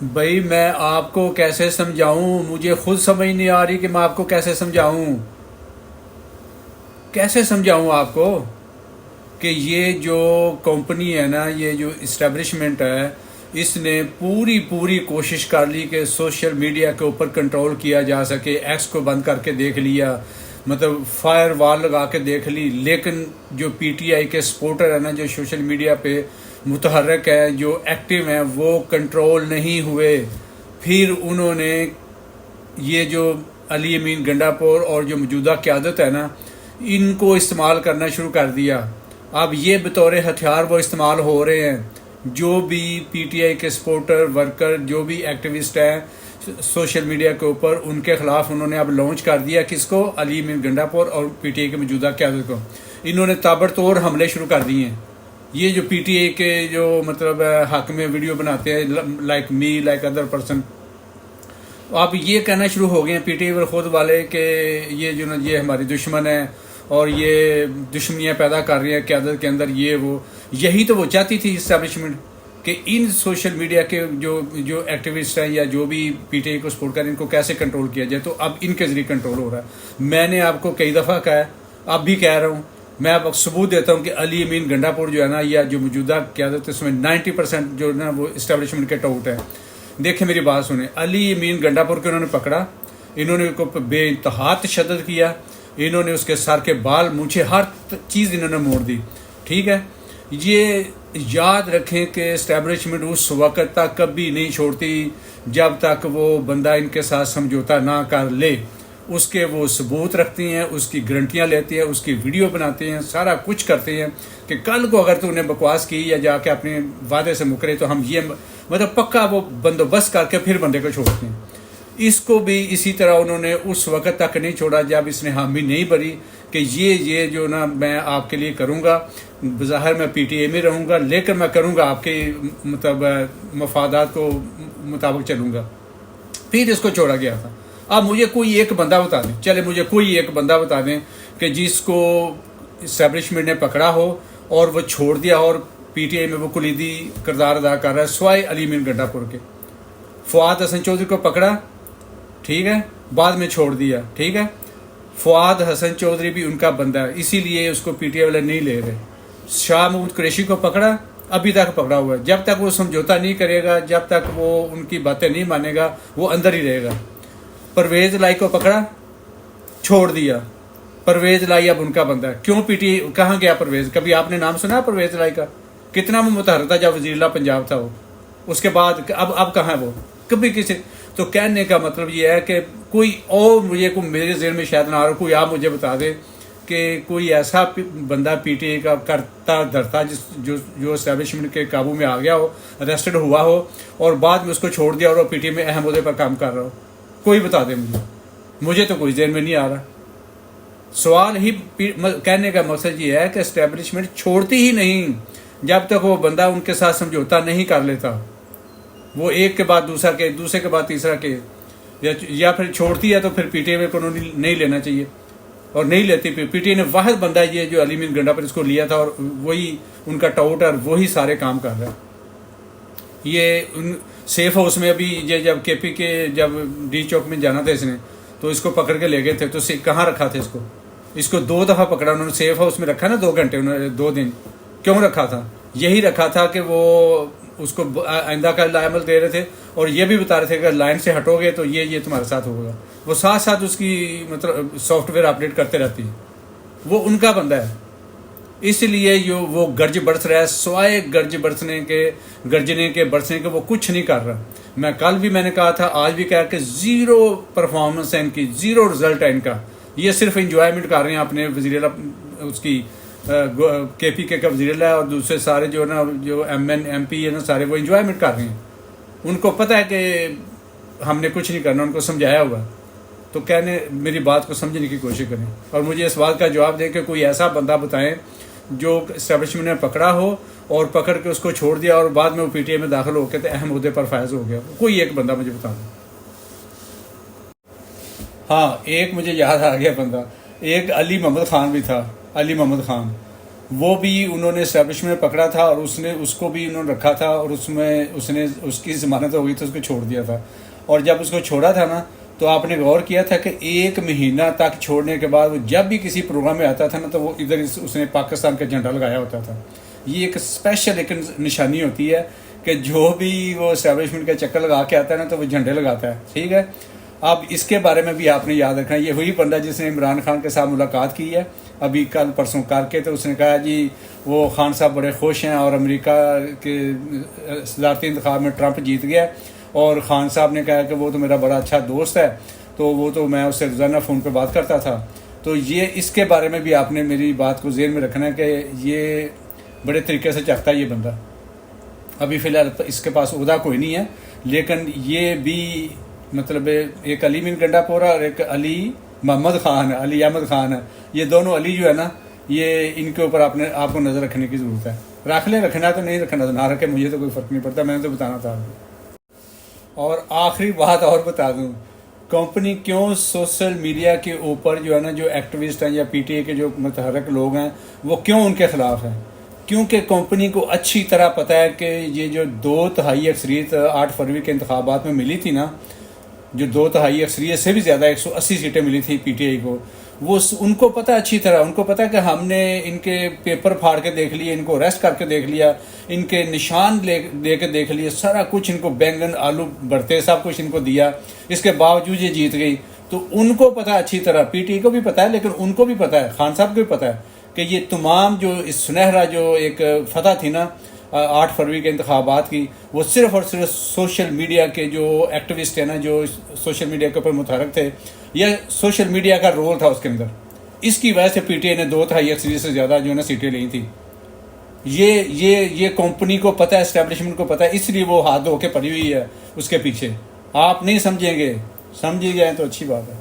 بھائی میں آپ کو کیسے سمجھاؤں؟ مجھے خود سمجھ نہیں آ رہی کہ میں آپ کو کیسے سمجھاؤں۔ کیسے سمجھاؤں آپ کو کہ یہ جو کمپنی ہے نا، یہ جو اسٹیبلشمنٹ ہے، اس نے پوری کوشش کر لی کہ سوشل میڈیا کے اوپر کنٹرول کیا جا سکے۔ ایکس کو بند کر کے دیکھ لیا، مطلب فائر وال لگا کے دیکھ لی، لیکن جو پی ٹی آئی کے سپورٹر ہیں نا، جو سوشل میڈیا پہ متحرک ہے، جو ایکٹیو ہیں، وہ کنٹرول نہیں ہوئے۔ پھر انہوں نے یہ جو علی امین گنڈاپور اور جو موجودہ قیادت ہے نا، ان کو استعمال کرنا شروع کر دیا۔ اب یہ بطور ہتھیار وہ استعمال ہو رہے ہیں۔ جو بھی پی ٹی آئی کے سپورٹر ورکر، جو بھی ایکٹیوسٹ ہیں سوشل میڈیا کے اوپر، ان کے خلاف انہوں نے اب لانچ کر دیا۔ کس کو؟ علی امین گنڈاپور اور پی ٹی آئی کے موجودہ قیادت کو۔ انہوں نے تابڑتوڑ حملے شروع کر دیے ہیں۔ یہ جو پی ٹی آئی کے جو مطلب حق میں ویڈیو بناتے ہیں، like me, like other person, آپ یہ کہنا شروع ہو گئے ہیں پی ٹی آئی خود والے کہ یہ جو نا، یہ ہماری دشمن ہے اور یہ دشمنیاں پیدا کر رہی ہیں قیادت کے اندر، یہ وہ۔ یہی تو وہ چاہتی تھی اسٹیبلشمنٹ، کہ ان سوشل میڈیا کے جو ایکٹیوسٹ ہیں یا جو بھی پی ٹی آئی کو سپورٹ کریں، ان کو کیسے کنٹرول کیا جائے۔ تو اب ان کے ذریعے کنٹرول ہو رہا ہے۔ میں نے آپ کو کئی دفعہ کہا ہے، اب بھی کہہ رہا ہوں، میں اب ثبوت دیتا ہوں کہ علی امین گنڈاپور جو ہے نا، یا جو موجودہ قیادت، اس میں 90% جو نا وہ اسٹیبلشمنٹ کے ٹاؤٹ ہے۔ دیکھیں میری بات سنیں، علی امین گنڈاپور کو انہوں نے پکڑا، انہوں نے کو بے انتہا تشدد کیا، انہوں نے اس کے سر کے بال، مونچھیں، ہر چیز انہوں نے موڑ دی، ٹھیک ہے۔ یہ یاد رکھیں کہ اسٹیبلشمنٹ اس وقت تک کبھی نہیں چھوڑتی جب تک وہ بندہ ان کے ساتھ سمجھوتا نہ کر لے۔ اس کے وہ ثبوت رکھتی ہیں، اس کی گارنٹیاں لیتی ہیں، اس کی ویڈیو بناتے ہیں، سارا کچھ کرتے ہیں کہ کل کو اگر تو انہیں بکواس کی یا جا کے اپنے وعدے سے مکرے تو ہم یہ مطلب پکا وہ بندوبست کر کے پھر بندے کو چھوڑتے ہیں۔ اس کو بھی اسی طرح انہوں نے اس وقت تک نہیں چھوڑا جب اس نے حامی نہیں بھری کہ یہ جو نا میں آپ کے لیے کروں گا، بظاہر میں پی ٹی اے میں رہوں گا، لیکن میں کروں گا آپ کے مطلب مفادات کو مطابق چلوں گا۔ پھر اس کو چھوڑا گیا تھا۔ اب مجھے کوئی ایک بندہ بتا دیں، چلے مجھے کوئی ایک بندہ بتا دیں کہ جس کو اسٹیبلشمنٹ نے پکڑا ہو اور وہ چھوڑ دیا اور پی ٹی آئی میں وہ کلیدی کردار ادا کر رہا ہے، سوائے علی امین گنڈاپور کے۔ فواد حسن چودھری کو پکڑا، ٹھیک ہے، بعد میں چھوڑ دیا، ٹھیک ہے۔ فواد حسن چودھری بھی ان کا بندہ ہے، اسی لیے اس کو پی ٹی آئی والے نہیں لے رہے۔ شاہ محمود قریشی کو پکڑا، ابھی تک پکڑا ہوا ہے۔ جب تک وہ سمجھوتا نہیں کرے گا، جب تک وہ ان کی باتیں نہیں مانے گا، وہ اندر ہی رہے گا۔ پرویز لائی کو پکڑا، چھوڑ دیا۔ پرویز لائی اب ان کا بندہ ہے۔ کیوں پی ٹی آئی؟ کہاں گیا پرویز؟ کبھی آپ نے نام سنا پرویز لائی کا؟ کتنا وہ متحرک تھا جب وزیر اللہ پنجاب تھا وہ، اس کے بعد اب کہاں ہے وہ؟ کبھی کسی تو کہنے کا مطلب یہ ہے کہ کوئی اور مجھے میرے ذہن میں شاید نہ آ رہا، کوئی آپ مجھے بتا دے کہ کوئی ایسا بندہ پی ٹی آئی کا کرتا دھرتا جو اسٹیبلشمنٹ کے قابو میں آ گیا ہو، اریسٹڈ ہوا ہو، اور بعد میں اس کو چھوڑ دیا اور وہ پی ٹی آئی میں اہم عہدے پر کام کر رہا ہو۔ کوئی بتا دے مجھے تو کوئی ذہن میں نہیں آ رہا۔ سوال ہی کہنے کا مقصد یہ ہے کہ اسٹیبلشمنٹ چھوڑتی ہی نہیں جب تک وہ بندہ ان کے ساتھ سمجھوتا نہیں کر لیتا۔ وہ ایک کے بعد دوسرا کے، دوسرے کے بعد تیسرا کے، یا پھر چھوڑتی ہے تو پھر پی ٹی آئی میں کو نہیں لینا چاہیے، اور نہیں لیتی۔ پی ٹی آئی نے واحد بندہ یہ جو علی امین گنڈاپور اس کو لیا تھا، اور وہی ان کا ٹاؤٹ اور وہی سارے کام کر رہا ہے۔ یہ سیف ہاؤس میں ابھی یہ جب کے پی کے جب ڈی چوک میں جانا تھا اس نے، تو اس کو پکڑ کے لے گئے تھے، تو کہاں رکھا تھا اس کو 2 دفعہ پکڑا انہوں نے، سیف ہاؤس میں رکھا نا 2 گھنٹے، انہوں نے 2 دن کیوں رکھا تھا؟ یہی رکھا تھا کہ وہ اس کو آئندہ کا لائمل دے رہے تھے، اور یہ بھی بتا رہے تھے کہ لائن سے ہٹو گے تو یہ تمہارے ساتھ ہوگا۔ وہ ساتھ ساتھ اس کی مطلب سافٹ ویئر اپڈیٹ کرتے رہتی ہے، وہ ان کا بندہ ہے۔ اس لیے وہ گرج برس رہا ہے، سوائے گرجنے کے وہ کچھ نہیں کر رہا۔ میں کل بھی میں نے کہا تھا، آج بھی کہا کہ 0 پرفارمنس ہے ان کی، 0 رزلٹ ہے ان کا۔ یہ صرف انجوائمنٹ کر رہے ہیں اپنے وزیر اللہ، اس کی کے پی کے کا وزیر اللہ، اور دوسرے سارے جو نا جو ایم پی ہے نا، سارے وہ انجوائمنٹ کر رہے ہیں۔ ان کو پتہ ہے کہ ہم نے کچھ نہیں کرنا، ان کو سمجھایا ہوا۔ تو میری بات کو سمجھنے کی کوشش کریں، اور مجھے اس بات کا جواب دیں کہ کوئی ایسا بندہ بتائیں جو اسٹیبلشمنٹ نے پکڑا ہو اور پکڑ کے اس کو چھوڑ دیا، اور بعد میں وہ پی ٹی آئی میں داخل ہو کے اہم عہدے پر فائز ہو گیا۔ کوئی ایک بندہ مجھے بتا دیں۔ ہاں، ایک مجھے یاد آ گیا بندہ، ایک علی محمد خان بھی تھا۔ علی محمد خان وہ بھی انہوں نے اسٹیبلشمنٹ پکڑا تھا اور اس کو بھی انہوں نے رکھا تھا اور اس کی ضمانت ہو گئی تو اس کو چھوڑ دیا تھا. اور جب اس کو چھوڑا تھا نا تو آپ نے غور کیا تھا کہ 1 مہینہ تک چھوڑنے کے بعد وہ جب بھی کسی پروگرام میں آتا تھا نا تو وہ ادھر اس نے پاکستان کا جھنڈا لگایا ہوتا تھا. یہ ایک اسپیشل ایک نشانی ہوتی ہے کہ جو بھی وہ اسٹیبلشمنٹ کا چکر لگا کے آتا ہے نا تو وہ جھنڈے لگاتا ہے. ٹھیک ہے. اب اس کے بارے میں بھی آپ نے یاد رکھنا. یہ وہی بندہ جس نے عمران خان کے ساتھ ملاقات کی ہے ابھی کل پرسوں کر کے, تو اس نے کہا جی وہ خان صاحب بڑے خوش ہیں اور امریکہ کے صدارتی انتخاب میں ٹرمپ جیت گیا, اور خان صاحب نے کہا کہ وہ تو میرا بڑا اچھا دوست ہے, تو وہ تو میں اس سے روزانہ فون پہ بات کرتا تھا. تو یہ اس کے بارے میں بھی آپ نے میری بات کو ذہن میں رکھنا ہے کہ یہ بڑے طریقے سے چاہتا ہے یہ بندہ. ابھی فی الحال اس کے پاس عہدہ کوئی نہیں ہے, لیکن یہ بھی مطلب ایک علی من گنڈا پورا اور ایک علی محمد خان ہے, علی احمد خان ہے. یہ دونوں علی جو ہے نا, یہ ان کے اوپر آپ کو نظر رکھنے کی ضرورت ہے. رکھ لیں, رکھنا تو نہیں رکھنا تو نہ رکھے, مجھے تو کوئی فرق نہیں پڑتا, میں نے تو بتانا تھا. اور آخری بات اور بتا دوں, کمپنی کیوں سوشل میڈیا کے اوپر جو ہے نا جو ایکٹیوسٹ ہیں یا پی ٹی اے کے جو متحرک لوگ ہیں وہ کیوں ان کے خلاف ہیں. کیونکہ کمپنی کو اچھی طرح پتہ ہے کہ یہ جو 2/3 اکثریت 8 فروری کے انتخابات میں ملی تھی نا, جو 2/3 اکثریت سے بھی زیادہ 180 سیٹیں ملی تھی پی ٹی آئی کو, وہ ان کو پتہ اچھی طرح, ان کو پتہ کہ ہم نے ان کے پیپر پھاڑ کے دیکھ لیے, ان کو ریسٹ کر کے دیکھ لیا, ان کے نشان دے کے دیکھ لیے, سارا کچھ ان کو بینگن آلو بھرتے سب کچھ ان کو دیا, اس کے باوجود یہ جیت گئی. تو ان کو پتہ اچھی طرح, پی ٹی آئی کو بھی پتہ ہے, لیکن ان کو بھی پتہ ہے, خان صاحب کو بھی پتہ ہے کہ یہ تمام جو اس سنہرا جو ایک فتح تھی نا 8 فروری کے انتخابات کی, وہ صرف اور صرف سوشل میڈیا کے جو ایکٹیوسٹ ہیں نا, جو سوشل میڈیا کے اوپر متحرک تھے, یا سوشل میڈیا کا رول تھا اس کے اندر, اس کی وجہ سے پی ٹی آئی نے 2/3 اکثریت سے زیادہ جو ہے نا سیٹیں لی تھی. یہ کمپنی کو پتہ ہے, اسٹیبلشمنٹ کو پتہ ہے, اس لیے وہ ہاتھ دھو کے پڑی ہوئی ہے اس کے پیچھے. آپ نہیں سمجھیں گے, سمجھ جائیں تو اچھی بات ہے.